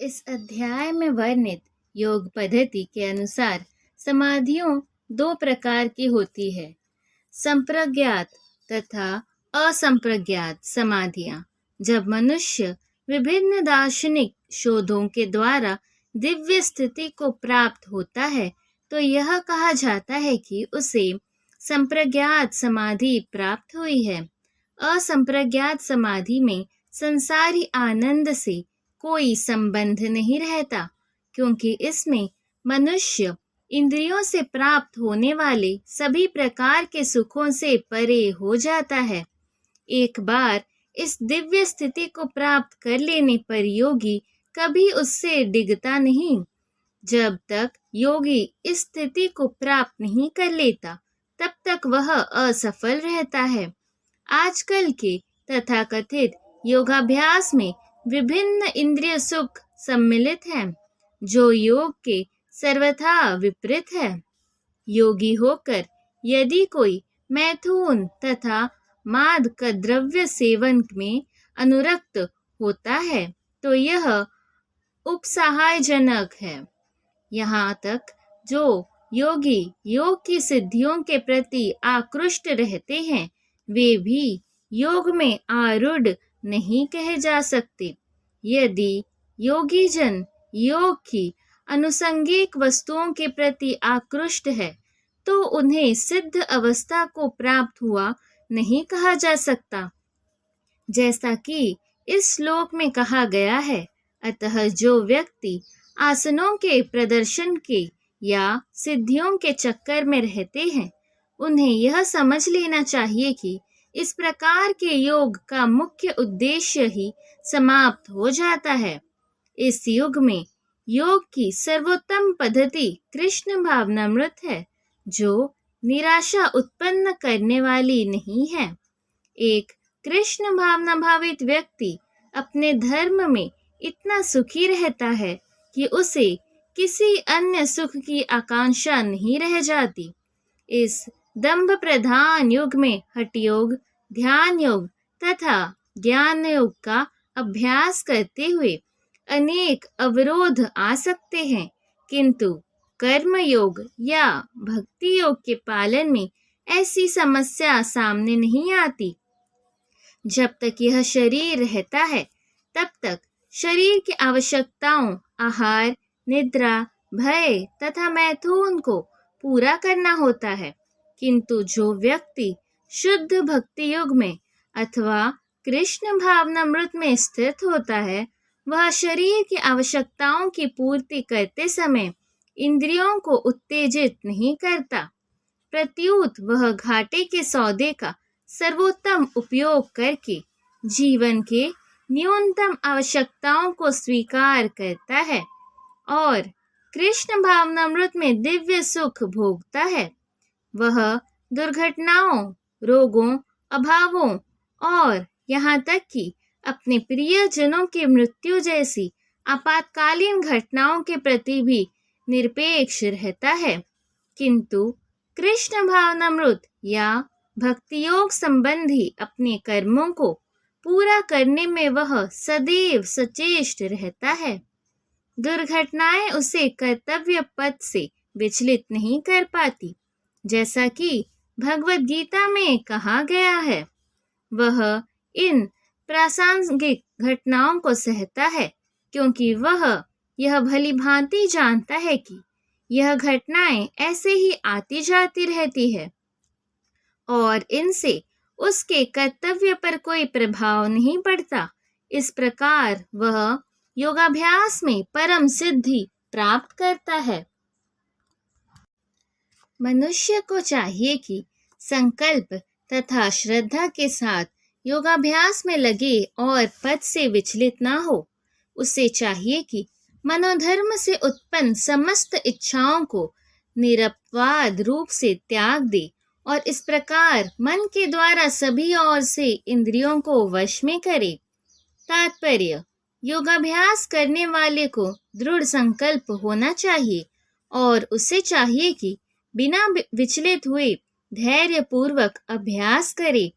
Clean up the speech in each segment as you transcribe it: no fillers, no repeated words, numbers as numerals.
इस अध्याय में वर्णित योग पद्धति के अनुसार समाधियों दो प्रकार की होती है, संप्रज्ञात तथा असंप्रज्ञात समाधियां। जब मनुष्य विभिन्न दार्शनिक शोधों के द्वारा दिव्य स्थिति को प्राप्त होता है तो यह कहा जाता है कि उसे संप्रज्ञात समाधि प्राप्त हुई है। असंप्रज्ञात समाधि में संसारी आनंद से कोई संबंध नहीं रहता, क्योंकि इसमें मनुष्य इंद्रियों से प्राप्त होने वाले सभी प्रकार के सुखों से परे हो जाता है। एक बार इस दिव्य स्थिति को प्राप्त कर लेने पर योगी कभी उससे डिगता नहीं। जब तक योगी इस स्थिति को प्राप्त नहीं कर लेता तब तक वह असफल रहता है। आजकल के तथाकथित योगाभ्यास में विभिन्न इंद्रिय सुख सम्मिलित हैं, जो योग के सर्वथा विपरीत है। योगी होकर यदि कोई मैथुन तथा मादक द्रव्य सेवन में अनुरक्त होता है तो यह उपसहायजनक है। यहाँ तक जो योगी योग की सिद्धियों के प्रति आकृष्ट रहते हैं वे भी योग में आरूढ़ नहीं कहे जा सकते। यदि योगी जन योग की अनुसंगिक वस्तुओं के प्रति आकृष्ट है तो उन्हें सिद्ध अवस्था को प्राप्त हुआ नहीं कहा जा सकता, जैसा कि इस श्लोक में कहा गया है। अतः जो व्यक्ति आसनों के प्रदर्शन के या सिद्धियों के चक्कर में रहते हैं उन्हें यह समझ लेना चाहिए कि इस प्रकार के योग का मुख्य उद्देश्य ही समाप्त हो जाता है। इस युग में योग की सर्वोत्तम पद्धति कृष्ण भावनामृत है, जो निराशा उत्पन्न करने वाली नहीं है। एक कृष्ण भावना भावित व्यक्ति अपने धर्म में इतना सुखी रहता है कि उसे किसी अन्य सुख की आकांक्षा नहीं रह जाती। इस दंभ प्रधान युग में हठ योग, ध्यान योग तथा ज्ञान योग का अभ्यास करते हुए अनेक अवरोध आ सकते हैं, किंतु कर्म योग या भक्ति योग के पालन में ऐसी समस्या सामने नहीं आती। जब तक यह शरीर रहता है तब तक शरीर की आवश्यकताओं आहार, निद्रा, भय तथा मैथुन को पूरा करना होता है, किंतु जो व्यक्ति शुद्ध भक्ति युग में अथवा कृष्ण भावनामृत में स्थित होता है वह शरीर की आवश्यकताओं की पूर्ति करते समय इंद्रियों को उत्तेजित नहीं करता। प्रत्युत वह घाटे के सौदे का सर्वोत्तम उपयोग करके जीवन के न्यूनतम आवश्यकताओं को स्वीकार करता है और कृष्ण भावनामृत में दिव्य सुख भोगता है। वह दुर्घटनाओं, रोगों, अभावों और यहाँ तक कि अपने प्रियजनों की मृत्यु जैसी आपातकालीन घटनाओं के प्रति भी निरपेक्ष रहता है, किंतु कृष्ण भावनामृत या भक्ति योग संबंधी अपने कर्मों को पूरा करने में वह सदैव सचेष्ट रहता है। दुर्घटनाएं उसे कर्तव्य पथ से विचलित नहीं कर पाती, जैसा कि भगवद गीता में कहा गया है। वह इन प्रासंगिक घटनाओं को सहता है क्योंकि वह यह भली भांति जानता है कि यह घटनाएं ऐसे ही आती जाती रहती है और इनसे उसके कर्तव्य पर कोई प्रभाव नहीं पड़ता। इस प्रकार वह योगाभ्यास में परम सिद्धि प्राप्त करता है। मनुष्य को चाहिए कि संकल्प तथा श्रद्धा के साथ योगाभ्यास में लगे और पथ से विचलित ना हो। उसे चाहिए कि मनोधर्म से उत्पन्न समस्त इच्छाओं को निरपवाद रूप से त्याग दे और इस प्रकार मन के द्वारा सभी ओर से इंद्रियों को वश में करे। तात्पर्य: योगाभ्यास करने वाले को दृढ़ संकल्प होना चाहिए और उसे चाहिए कि बिना विचलित हुए धैर्य पूर्वक अभ्यास करे।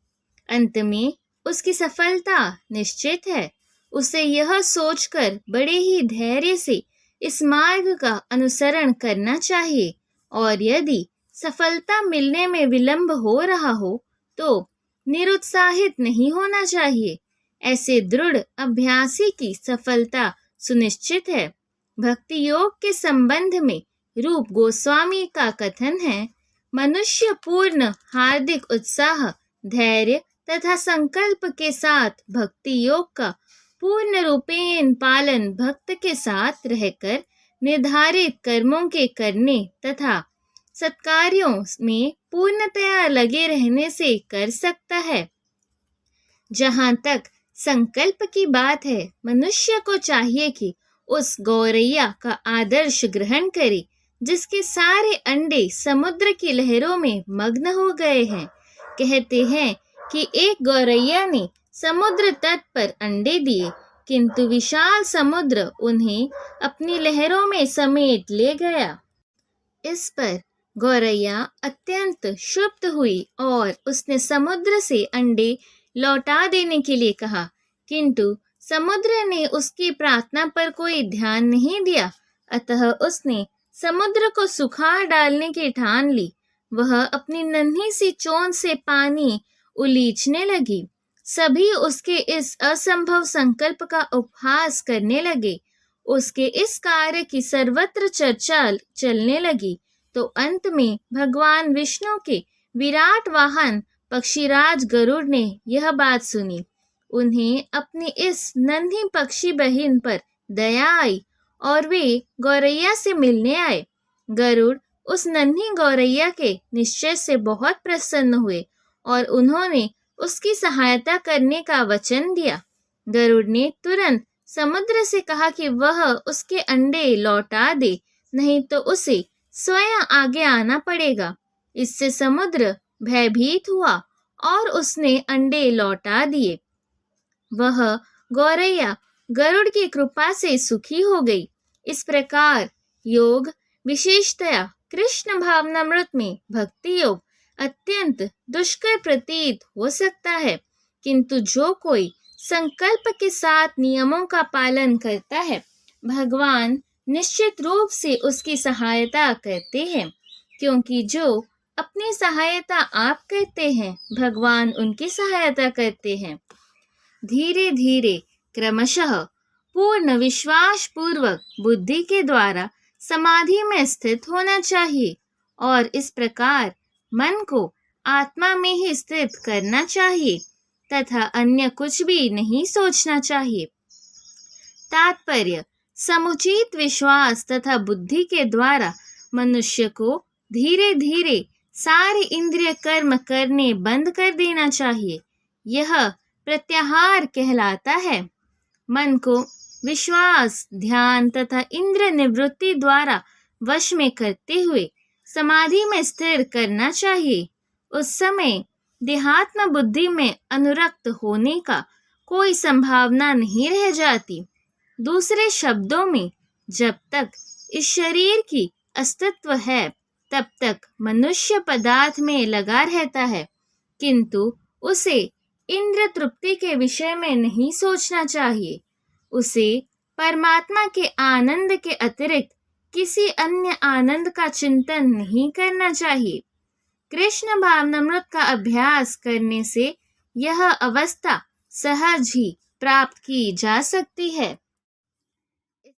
अंत में उसकी सफलता निश्चित है उसे यह सोचकर बड़े ही धैर्य से इस मार्ग का अनुसरण करना चाहिए और यदि सफलता मिलने में विलंब हो रहा हो तो निरुत्साहित नहीं होना चाहिए। ऐसे दृढ़ अभ्यासी की सफलता सुनिश्चित है। भक्ति योग के संबंध में रूप गोस्वामी का कथन है, मनुष्य पूर्ण हार्दिक उत्साह, धैर्य तथा संकल्प के साथ भक्ति योग का पूर्ण रूपेण पालन भक्त के साथ रहकर निर्धारित कर्मों के करने तथा सत्कार्यों में पूर्णतया लगे रहने से कर सकता है। जहाँ तक संकल्प की बात है, मनुष्य को चाहिए कि उस गौरैया का आदर्श ग्रहण करे जिसके सारे अंडे समुद्र की लहरों में मग्न हो गए हैं। कहते हैं कि एक गौरैया ने समुद्र तट पर अंडे दिए, किंतु विशाल समुद्र उन्हें अपनी लहरों में समेट ले गया। इस पर गौरैया अत्यंत क्षुब्ध हुई और उसने समुद्र से अंडे लौटा देने के लिए कहा, किंतु समुद्र ने उसकी प्रार्थना पर कोई ध्यान नहीं दिया। अतः उसने समुद्र को सुखा डालने की ठान ली। वह अपनी नन्ही सी चोंच से पानी उलीचने लगी। सभी उसके इस असंभव संकल्प का उपहास करने लगे। उसके इस कार्य की सर्वत्र चर्चा चलने लगी तो अंत में भगवान विष्णु के विराट वाहन पक्षीराज गरुड़ ने यह बात सुनी। उन्हें अपनी इस नन्ही पक्षी बहन पर दया आई और वे गौरैया से मिलने आए। गरुड़ उस नन्ही गौरैया के निश्चय से बहुत प्रसन्न हुए और उन्होंने उसकी सहायता करने का वचन दिया। गरुड़ ने तुरंत समुद्र से कहा कि वह उसके अंडे लौटा दे, नहीं तो उसे स्वयं आगे आना पड़ेगा। इससे समुद्र भयभीत हुआ और उसने अंडे लौटा दिए। वह गौरैया गरुड़ की कृपा से सुखी हो गई। इस प्रकार योग, विशेषतया कृष्ण भावनामृत में भक्ति योग अत्यंत दुष्कर प्रतीत हो सकता है, किंतु जो कोई संकल्प के साथ नियमों का पालन करता है, भगवान निश्चित रूप से उसकी सहायता करते हैं, क्योंकि जो अपनी सहायता आप करते हैं, भगवान उनकी सहायता करते हैं। धीरे धीरे क्रमशः पूर्ण विश्वास पूर्वक बुद्धि के द्वारा समाधि में स्थित होना चाहिए और इस प्रकार मन को आत्मा में ही स्थित करना चाहिए तथा अन्य कुछ भी नहीं सोचना चाहिए। तात्पर्य, समुचित विश्वास तथा बुद्धि के द्वारा मनुष्य को धीरे धीरे सारे इंद्रिय कर्म करने बंद कर देना चाहिए। यह प्रत्याहार कहलाता है। मन को विश्वास, ध्यान तथा इंद्रिय निवृत्ति द्वारा वश में करते हुए समाधि में स्थिर करना चाहिए। उस समय देहात्म बुद्धि में अनुरक्त होने का कोई संभावना नहीं रह जाती। दूसरे शब्दों में, जब तक इस शरीर की अस्तित्व है तब तक मनुष्य पदार्थ में लगा रहता है, किंतु उसे इंद्रिय तृप्ति के विषय में नहीं सोचना चाहिए। उसे परमात्मा के आनंद के अतिरिक्त किसी अन्य आनंद का चिंतन नहीं करना चाहिए। कृष्ण भावनामृत का अभ्यास करने से यह अवस्था सहज ही प्राप्त की जा सकती है।